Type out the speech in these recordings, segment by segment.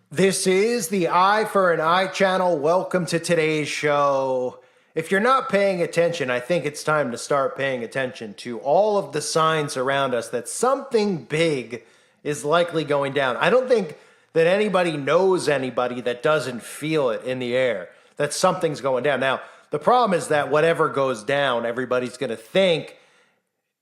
This is the Eye for an Eye channel. Welcome to today's show. If you're not paying attention, I think it's time to start paying attention to all of the signs around us that something big is likely going down. I don't think that anybody knows anybody that doesn't feel it in the air, that something's going down. Now, the problem is that whatever goes down, everybody's going to think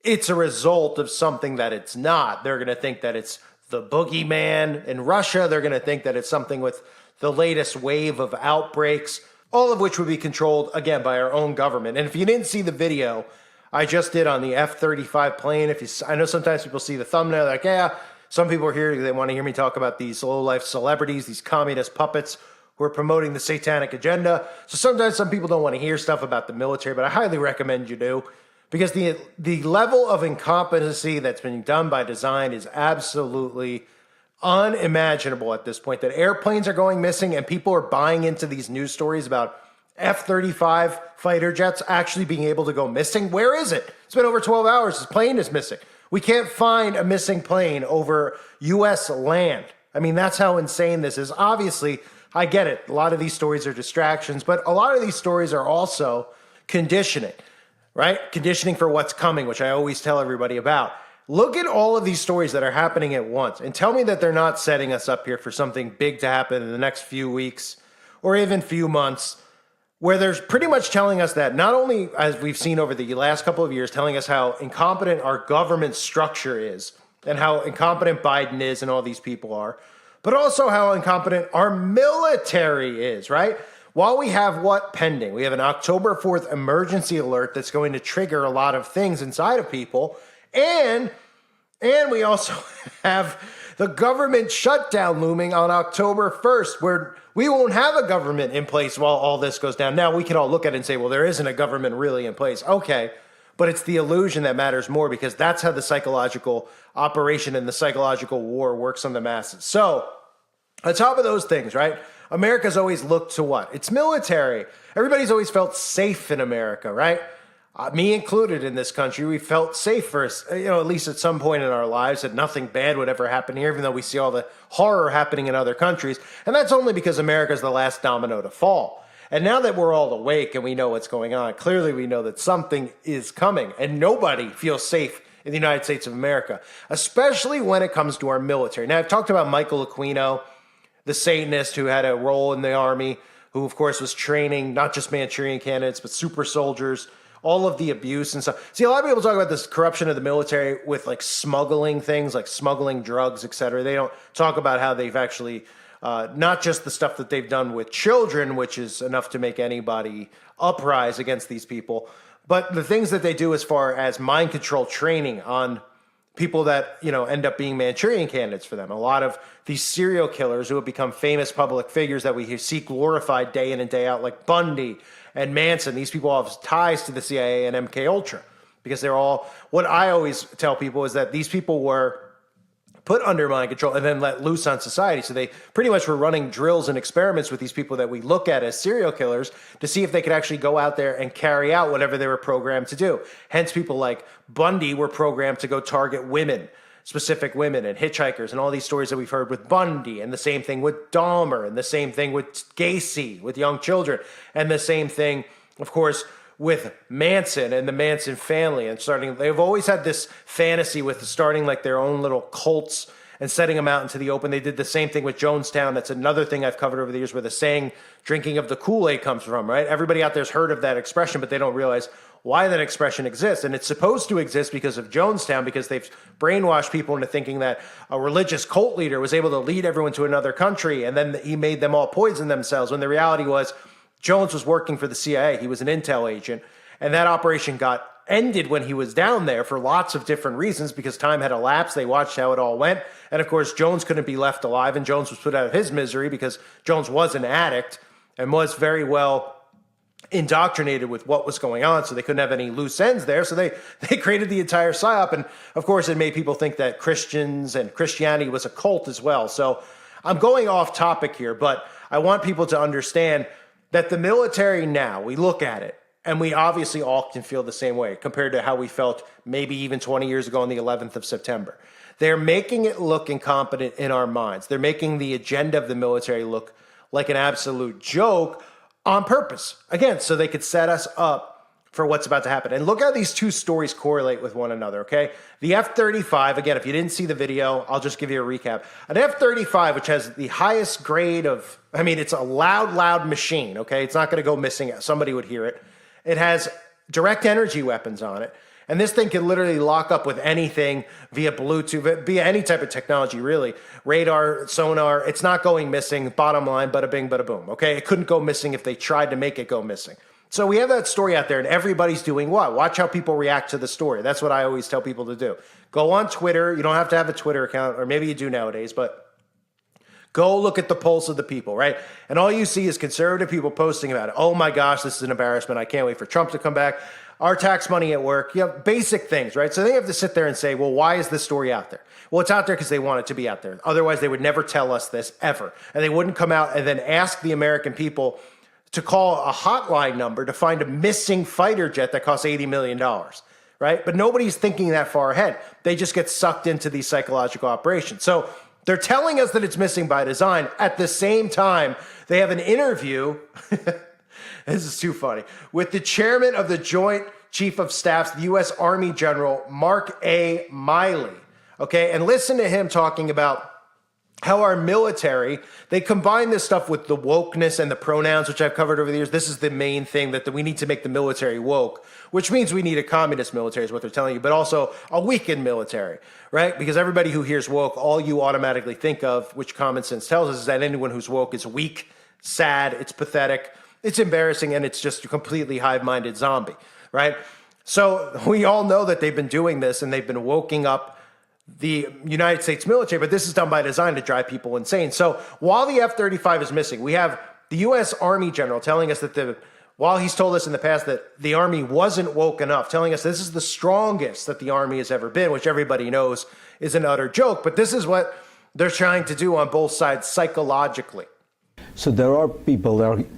it's a result of something that it's not. They're going to think that it's the boogeyman in Russia. They're going to think that it's something with the latest wave of outbreaks, all of which would be controlled, again, by our own government. And if you didn't see the video I just did on the F-35 plane, I know sometimes people see the thumbnail, like, yeah, some people are here, they want to hear me talk about these low-life celebrities, these communist puppets who are promoting the satanic agenda. So sometimes some people don't want to hear stuff about the military, but I highly recommend you do. Because the level of incompetency that's been done by design is absolutely unimaginable at this point. That airplanes are going missing and people are buying into these news stories about F-35 fighter jets actually being able to go missing. Where is it? It's been over 12 hours. This plane is missing. We can't find a missing plane over U.S. land. I mean, that's how insane this is. Obviously, I get it. A lot of these stories are distractions, but a lot of these stories are also conditioning. Right? Conditioning for what's coming, which I always tell everybody about. Look at all of these stories that are happening at once and tell me that they're not setting us up here for something big to happen in the next few weeks or even few months, where they're pretty much telling us that not only, as we've seen over the last couple of years, telling us how incompetent our government structure is and how incompetent Biden is and all these people are, but also how incompetent our military is, right? While we have what pending? We have an October 4th emergency alert that's going to trigger a lot of things inside of people. And we also have the government shutdown looming on October 1st, where we won't have a government in place while all this goes down. Now, we can all look at it and say, well, there isn't a government really in place. Okay, but it's the illusion that matters more, because that's how the psychological operation and the psychological war works on the masses. So, on top of those things, right? America's always looked to what? It's military. Everybody's always felt safe in America, right? Me included in this country, we felt safe for, at least at some point in our lives, that nothing bad would ever happen here, even though we see all the horror happening in other countries. And that's only because America's the last domino to fall. And now that we're all awake and we know what's going on, clearly we know that something is coming, and nobody feels safe in the United States of America, especially when it comes to our military. Now, I've talked about Michael Aquino, the Satanist who had a role in the army, who, of course, was training not just Manchurian candidates, but super soldiers, all of the abuse and stuff. See, a lot of people talk about this corruption of the military with, like, smuggling things, like smuggling drugs, et cetera. They don't talk about how they've actually, not just the stuff that they've done with children, which is enough to make anybody uprise against these people, but the things that they do as far as mind control training on people that, end up being Manchurian candidates for them. A lot of these serial killers who have become famous public figures that we see glorified day in and day out, like Bundy and Manson. These people have ties to the CIA and MK Ultra, because they're all, what I always tell people is that these people were put under mind control and then let loose on society. So they pretty much were running drills and experiments with these people that we look at as serial killers to see if they could actually go out there and carry out whatever they were programmed to do. Hence, people like Bundy were programmed to go target women, specific women and hitchhikers, and all these stories that we've heard with Bundy, and the same thing with Dahmer, and the same thing with Gacy, with young children, and the same thing, of course, with Manson and the Manson family, and they've always had this fantasy with starting like their own little cults and setting them out into the open. They did the same thing with Jonestown. That's another thing I've covered over the years, where the saying drinking of the Kool-Aid comes from, right? Everybody out there's heard of that expression, but they don't realize why that expression exists. And it's supposed to exist because of Jonestown, because they've brainwashed people into thinking that a religious cult leader was able to lead everyone to another country, and then he made them all poison themselves, when the reality was Jones was working for the CIA. He was an intel agent, and that operation got ended when he was down there for lots of different reasons, because time had elapsed. They watched how it all went. And of course, Jones couldn't be left alive, and Jones was put out of his misery because Jones was an addict and was very well indoctrinated with what was going on, so they couldn't have any loose ends there. So they created the entire psyop, and of course it made people think that Christians and Christianity was a cult as well. So I'm going off topic here, but I want people to understand that the military now, we look at it, And we obviously all can feel the same way compared to how we felt maybe even 20 years ago on the 11th of September. They're making it look incompetent in our minds. They're making the agenda of the military look like an absolute joke on purpose. Again, so they could set us up for what's about to happen. And look how these two stories correlate with one another, okay? The F-35, again, if you didn't see the video, I'll just give you a recap. An F-35, which has the highest grade of, I mean, it's a loud machine, okay? It's not gonna go missing. Somebody would hear it. It has direct energy weapons on it. And this thing can literally lock up with anything via Bluetooth, via any type of technology, really. Radar, sonar, it's not going missing. Bottom line, bada bing, bada boom, okay? It couldn't go missing if they tried to make it go missing. So we have that story out there, and everybody's doing what? Watch how people react to the story. That's what I always tell people to do. Go on Twitter. You don't have to have a Twitter account, or maybe you do nowadays, but go look at the pulse of the people, right? And all you see is conservative people posting about it. Oh my gosh, this is an embarrassment. I can't wait for Trump to come back. Our tax money at work, basic things, right? So they have to sit there and say, well, why is this story out there? Well, it's out there because they want it to be out there. Otherwise, they would never tell us this ever. And they wouldn't come out and then ask the American people to call a hotline number to find a missing fighter jet that costs $80 million, right? But nobody's thinking that far ahead. They just get sucked into these psychological operations. So they're telling us that it's missing by design. At the same time, they have an interview, this is too funny, with the chairman of the Joint Chief of Staff's, the U.S. Army General, Mark A. Miley, okay? And listen to him talking about how our military, they combine this stuff with the wokeness and the pronouns, which I've covered over the years. This is the main thing, that we need to make the military woke, which means we need a communist military is what they're telling you, but also a weakened military, right? Because everybody who hears woke, all you automatically think of, which common sense tells us, is that anyone who's woke is weak, sad, it's pathetic, it's embarrassing, and it's just a completely hive-minded zombie, right? So we all know that they've been doing this, and they've been woking up the United States military, but this is done by design to drive people insane. So while the F-35 is missing, we have the U.S. Army General telling us that while he's told us in the past that the Army wasn't woke enough, telling us this is the strongest that the Army has ever been, which everybody knows is an utter joke, but this is what they're trying to do on both sides psychologically. So there are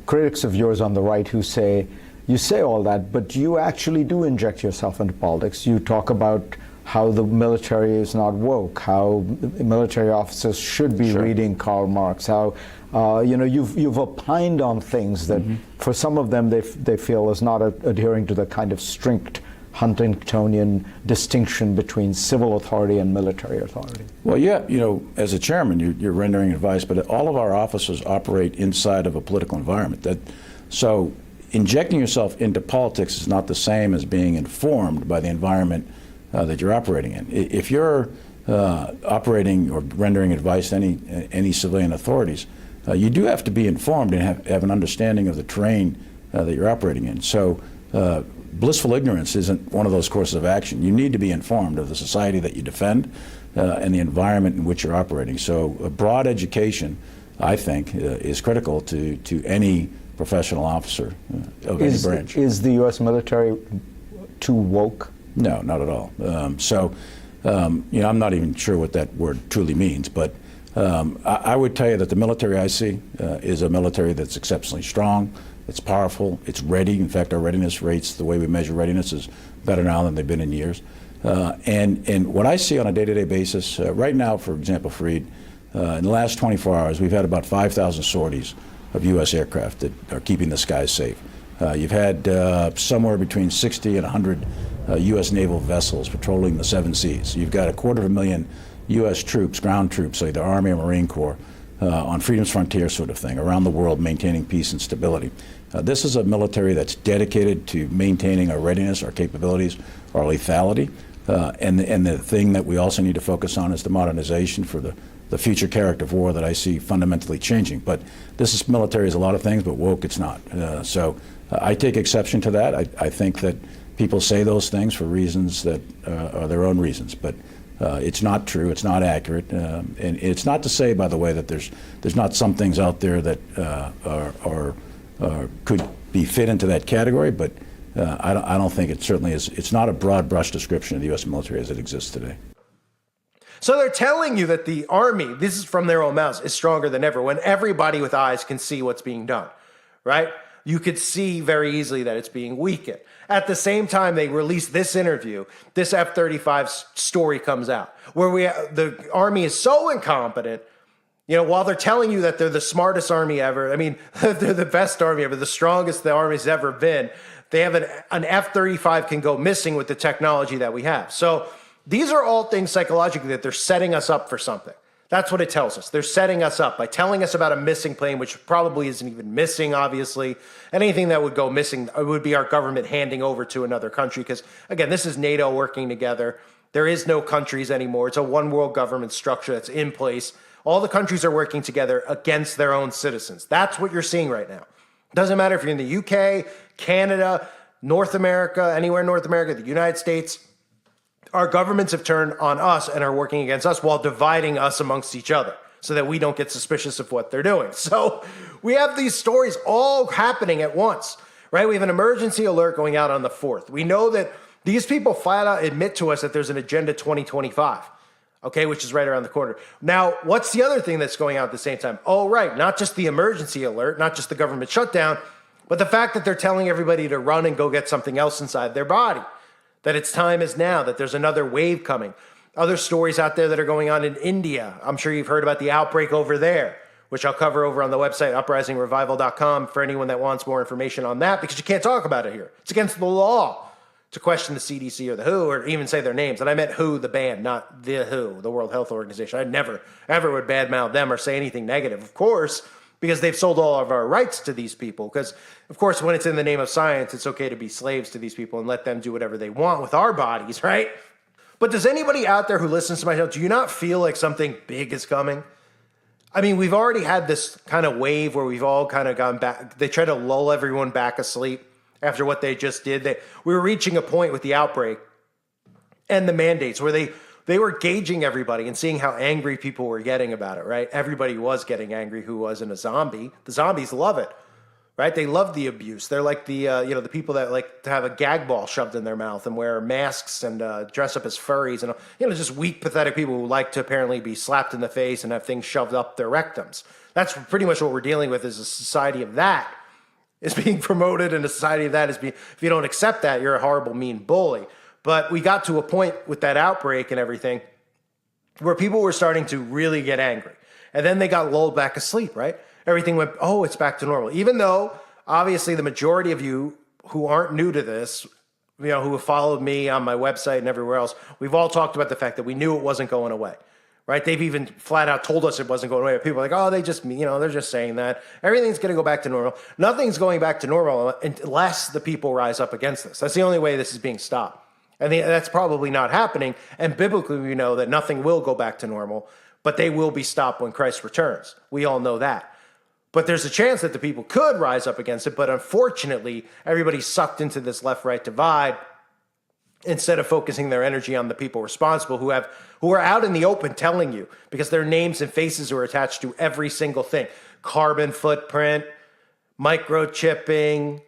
critics of yours on the right who say, you say all that, but you actually do inject yourself into politics. You talk about how the military is not woke, how military officers should be reading Karl Marx, how you've opined on things that for some of them they feel is not adhering to the kind of strict Huntingtonian distinction between civil authority and military authority. Well, yeah, as a chairman, you're rendering advice, but all of our officers operate inside of a political environment. So injecting yourself into politics is not the same as being informed by the environment that you're operating in. If you're operating or rendering advice to any civilian authorities, you do have to be informed and have an understanding of the terrain that you're operating in. So blissful ignorance isn't one of those courses of action. You need to be informed of the society that you defend and the environment in which you're operating. So a broad education, I think, is critical to any professional officer of any branch. Is the U.S. military too woke? No, not at all. I'm not even sure what that word truly means, but I would tell you that the military I see is a military that's exceptionally strong, it's powerful, it's ready. In fact, our readiness rates, the way we measure readiness, is better now than they've been in years. And what I see on a day-to-day basis, right now, for example, Fareed, in the last 24 hours, we've had about 5,000 sorties of U.S. aircraft that are keeping the skies safe. You've had somewhere between 60 and 100 U.S. naval vessels patrolling the 7 seas. You've got 250,000 U.S. troops, ground troops, like the Army or Marine Corps, on freedom's frontier sort of thing, around the world maintaining peace and stability. This is a military that's dedicated to maintaining our readiness, our capabilities, our lethality. And the thing that we also need to focus on is the modernization for the future character of war that I see fundamentally changing. But military is a lot of things, but woke it's not. So I take exception to that. I think that people say those things for reasons that are their own reasons, but it's not true. It's not accurate, and it's not to say, by the way, that there's not some things out there that could be fit into that category. But I don't think it certainly is. It's not a broad brush description of the U.S. military as it exists today. So they're telling you that the Army, this is from their own mouths, is stronger than ever when everybody with eyes can see what's being done, right? you could see very easily that it's being weakened. At the same time, they release this interview, this F-35 story comes out, where the Army is so incompetent. While they're telling you that they're the smartest Army ever, I mean, they're the best Army ever, the strongest the Army's ever been, they have an F-35 can go missing with the technology that we have. So these are all things psychologically that they're setting us up for something. That's what it tells us. They're setting us up by telling us about a missing plane, which probably isn't even missing, obviously. Anything that would go missing would be our government handing over to another country because, again, this is NATO working together. There is no countries anymore. It's a one world government structure that's in place. All the countries are working together against their own citizens. That's what you're seeing right now. It doesn't matter if you're in the UK, Canada, North America, anywhere in North America, the United States. Our governments have turned on us and are working against us while dividing us amongst each other so that we don't get suspicious of what they're doing. So we have these stories all happening at once, right? We have an emergency alert going out on the 4th. We know that these people flat out admit to us that there's an Agenda 2025. Okay, which is right around the corner. Now, what's the other thing that's going on at the same time? Oh, right, not just the emergency alert, not just the government shutdown, but the fact that they're telling everybody to run and go get something else inside their body, that its time is now, that there's another wave coming. Other stories out there that are going on in India. I'm sure you've heard about the outbreak over there, which I'll cover over on the website, uprisingrevival.com, for anyone that wants more information on that, because you can't talk about it here. It's against the law to question the CDC or the WHO or even say their names. And I meant WHO, the band, not the WHO, the World Health Organization. I never, ever would badmouth them or say anything negative, of course, because they've sold all of our rights to these people. Because, of course, when it's in the name of science, it's okay to be slaves to these people and let them do whatever they want with our bodies, right? But does anybody out there who listens to my show, do you not feel like something big is coming? I mean, we've already had this kind of wave where we've all kind of gone back. They try to lull everyone back asleep after what they just did. We were reaching a point with the outbreak and the mandates where they were gauging everybody and seeing how angry people were getting about it, right? Everybody was getting angry who wasn't a zombie. The zombies love it, right? They love the abuse. They're like the people that like to have a gag ball shoved in their mouth and wear masks and dress up as furries and, just weak, pathetic people who like to apparently be slapped in the face and have things shoved up their rectums. That's pretty much what we're dealing with is a society of that is being promoted, and a society of that is being, if you don't accept that, you're a horrible, mean bully. But we got to a point with that outbreak and everything where people were starting to really get angry. And then they got lulled back asleep, right? Everything went, oh, it's back to normal. Even though, obviously, the majority of you who aren't new to this, who have followed me on my website and everywhere else, we've all talked about the fact that we knew it wasn't going away. Right? They've even flat out told us it wasn't going away. People are like, oh, they're just saying that. Everything's going to go back to normal. Nothing's going back to normal unless the people rise up against this. That's the only way this is being stopped. And that's probably not happening. And biblically, we know that nothing will go back to normal, but they will be stopped when Christ returns. We all know that. But there's a chance that the people could rise up against it. But unfortunately, everybody's sucked into this left-right divide instead of focusing their energy on the people responsible who are out in the open telling you, because their names and faces are attached to every single thing. Carbon footprint, microchipping,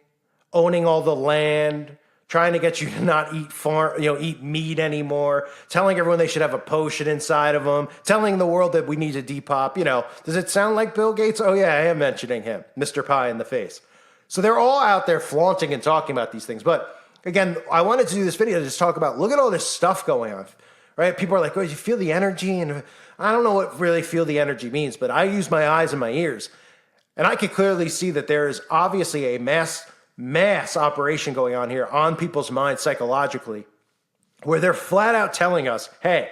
owning all the land, trying to get you to not eat meat anymore, telling everyone they should have a potion inside of them, telling the world that we need to depop. Does it sound like Bill Gates? Oh yeah, I am mentioning him, Mr. Pie in the face. So they're all out there flaunting and talking about these things. But again, I wanted to do this video to just talk about, look at all this stuff going on, right? People are like, oh, you feel the energy? And I don't know what really feel the energy means, but I use my eyes and my ears. And I could clearly see that there is obviously a mass operation going on here on people's minds psychologically, where they're flat out telling us, hey,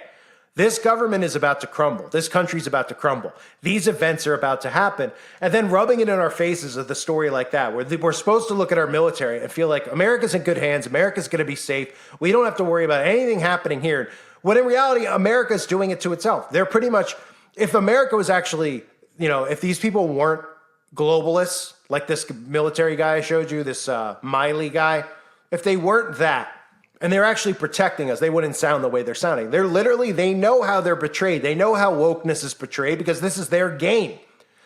this government is about to crumble. This country's about to crumble. These events are about to happen. And then rubbing it in our faces with a story like that, where we're supposed to look at our military and feel like America's in good hands. America's going to be safe. We don't have to worry about anything happening here. When in reality, America's doing it to itself. They're pretty much, if America was actually, if these people weren't globalists, like this military guy I showed you, this Miley guy, if they weren't that, and they're actually protecting us, they wouldn't sound the way they're sounding. They know how they're betrayed. They know how wokeness is portrayed because this is their game.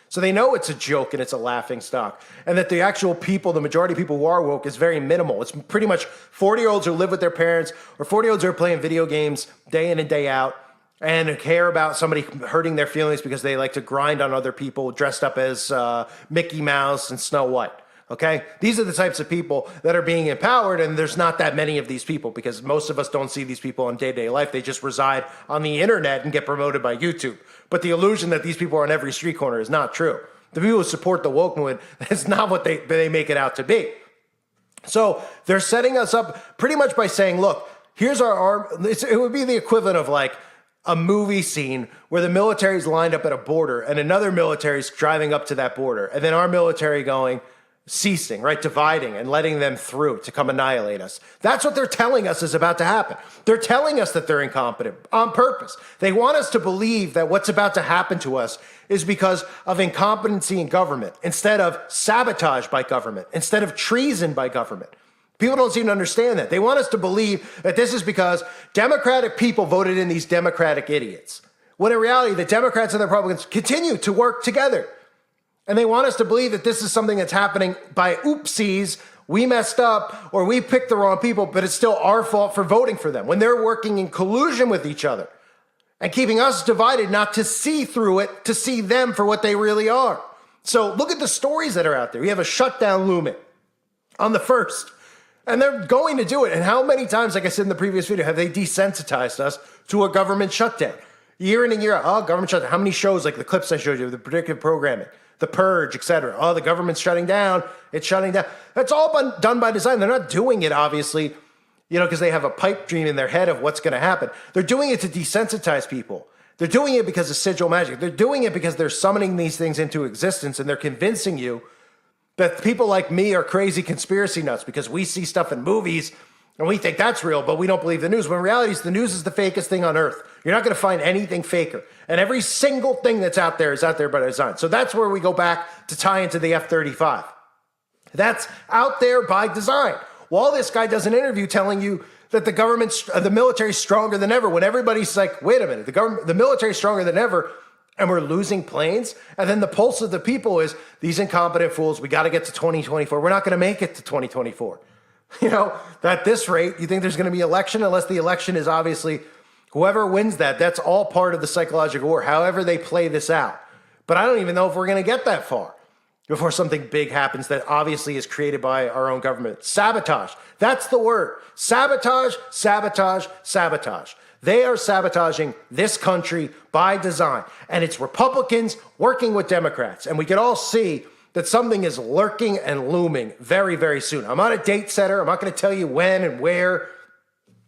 So they know it's a joke and it's a laughing stock. And that the actual people, the majority of people who are woke is very minimal. It's pretty much 40-year-olds who live with their parents or 40-year-olds who are playing video games day in and day out and care about somebody hurting their feelings because they like to grind on other people dressed up as Mickey Mouse and Snow White. Okay? These are the types of people that are being empowered, and there's not that many of these people because most of us don't see these people in day-to-day life. They just reside on the internet and get promoted by YouTube. But the illusion that these people are on every street corner is not true. The people who support the woke movement, that's not what they make it out to be. So they're setting us up pretty much by saying, look, here's our arm. It would be the equivalent of like a movie scene where the military's lined up at a border and another military's driving up to that border. And then our military going, ceasing, right? Dividing and letting them through to come annihilate us. That's what they're telling us is about to happen. They're telling us that they're incompetent on purpose. They want us to believe that what's about to happen to us is because of incompetency in government, instead of sabotage by government, instead of treason by government. People don't seem to understand that. They want us to believe that this is because Democratic people voted in these Democratic idiots. When in reality, the Democrats and the Republicans continue to work together. And they want us to believe that this is something that's happening by oopsies, we messed up, or we picked the wrong people, but it's still our fault for voting for them, when they're working in collusion with each other and keeping us divided, not to see through it, to see them for what they really are. So look at the stories that are out there. We have a shutdown looming on the 1st, and they're going to do it. And how many times, like I said in the previous video, have they desensitized us to a government shutdown? Year in and year out, oh, government shutdown. How many shows, like the clips I showed you, the predictive programming, The Purge, etc. Oh, the government's shutting down. It's shutting down. That's all done by design. They're not doing it, obviously, because they have a pipe dream in their head of what's going to happen. They're doing it to desensitize people. They're doing it because of sigil magic. They're doing it because they're summoning these things into existence, and they're convincing you that people like me are crazy conspiracy nuts because we see stuff in movies and we think that's real, but we don't believe the news. When in reality, the news is the fakest thing on earth. You're not going to find anything faker. And every single thing that's out there is out there by design. So that's where we go back to tie into the F-35. That's out there by design. While this guy does an interview telling you that the military's stronger than ever, when everybody's like, wait a minute, the military's stronger than ever, and we're losing planes. And then the pulse of the people is these incompetent fools. We got to get to 2024. We're not going to make it to 2024. At this rate, you think there's going to be election, unless the election is obviously whoever wins that's all part of the psychological war, however they play this out. But I don't even know if we're going to get that far before something big happens that obviously is created by our own government. Sabotage. That's the word. Sabotage, sabotage, sabotage. They are sabotaging this country by design. And it's Republicans working with Democrats. And we can all see that something is lurking and looming very, very soon. I'm not a date setter. I'm not going to tell you when and where,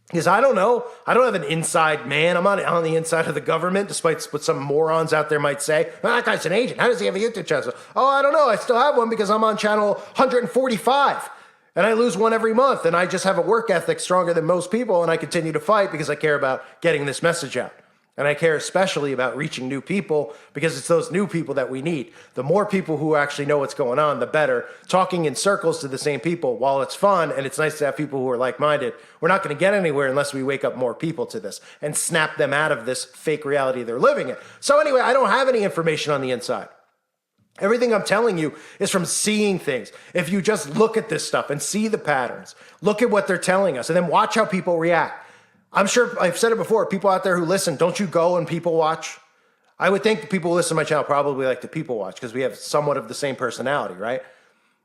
because I don't know. I don't have an inside man. I'm not on the inside of the government, despite what some morons out there might say. Oh, that guy's an agent. How does he have a YouTube channel? Oh, I don't know. I still have one because I'm on channel 145. And I lose one every month. And I just have a work ethic stronger than most people. And I continue to fight because I care about getting this message out. And I care especially about reaching new people because it's those new people that we need. The more people who actually know what's going on, the better. Talking in circles to the same people, while it's fun and it's nice to have people who are like-minded, we're not going to get anywhere unless we wake up more people to this and snap them out of this fake reality they're living in. So anyway, I don't have any information on the inside. Everything I'm telling you is from seeing things. If you just look at this stuff and see the patterns, look at what they're telling us, and then watch how people react. I'm sure I've said it before, people out there who listen, don't you go and people watch? I would think the people who listen to my channel probably like to people watch because we have somewhat of the same personality, right?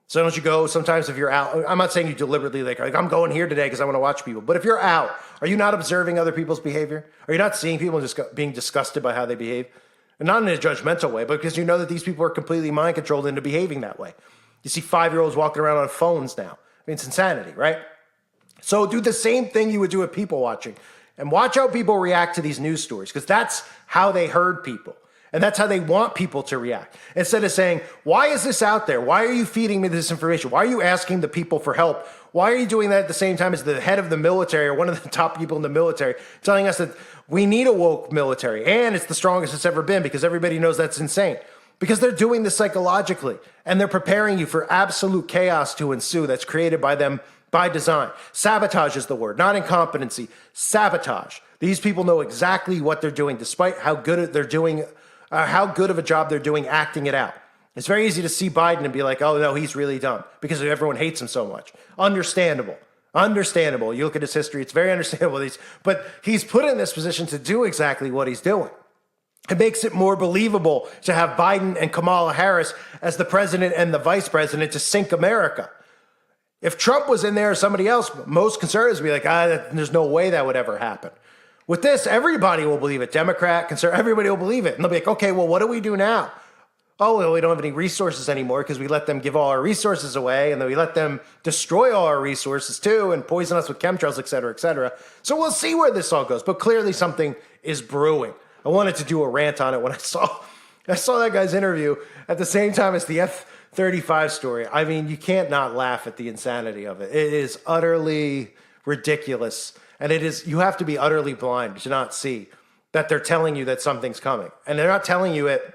So don't you go sometimes if you're out? I'm not saying you deliberately like I'm going here today because I want to watch people. But if you're out, are you not observing other people's behavior? Are you not seeing people just being disgusted by how they behave? And not in a judgmental way, but because you know that these people are completely mind controlled into behaving that way. You see 5-year-olds walking around on phones now. I mean, it's insanity, right? So do the same thing you would do with people watching. And watch how people react to these news stories, because that's how they herd people. And that's how they want people to react. Instead of saying, why is this out there? Why are you feeding me this information? Why are you asking the people for help? Why are you doing that at the same time as the head of the military or one of the top people in the military telling us that we need a woke military and it's the strongest it's ever been because everybody knows that's insane? Because they're doing this psychologically and they're preparing you for absolute chaos to ensue that's created by them by design. Sabotage is the word, not incompetency. Sabotage. These people know exactly what they're doing, despite how good they're doing, how good of a job they're doing acting it out. It's very easy to see Biden and be like, oh, no, he's really dumb because everyone hates him so much. Understandable. Understandable. You look at his history, it's very understandable. But he's put in this position to do exactly what he's doing. It makes it more believable to have Biden and Kamala Harris as the president and the vice president to sink America. If Trump was in there or somebody else, most conservatives would be like, there's no way that would ever happen. With this, everybody will believe it. Democrat, conservative, everybody will believe it. And they'll be like, okay, well, what do we do now? Oh, well, we don't have any resources anymore because we let them give all our resources away, and then we let them destroy all our resources too and poison us with chemtrails, et cetera, et cetera. So we'll see where this all goes. But clearly something is brewing. I wanted to do a rant on it when I saw that guy's interview at the same time as the F-35 story. I mean, you can't not laugh at the insanity of it. It is utterly ridiculous. And you have to be utterly blind to not see that they're telling you that something's coming. And they're not telling you it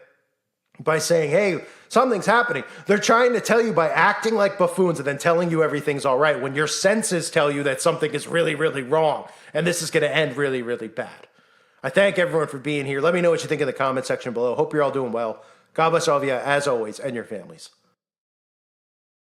by saying, hey, something's happening. They're trying to tell you by acting like buffoons and then telling you everything's all right when your senses tell you that something is really, really wrong. And this is going to end really, really bad. I thank everyone for being here. Let me know what you think in the comment section below. Hope you're all doing well. God bless all of you, as always, and your families.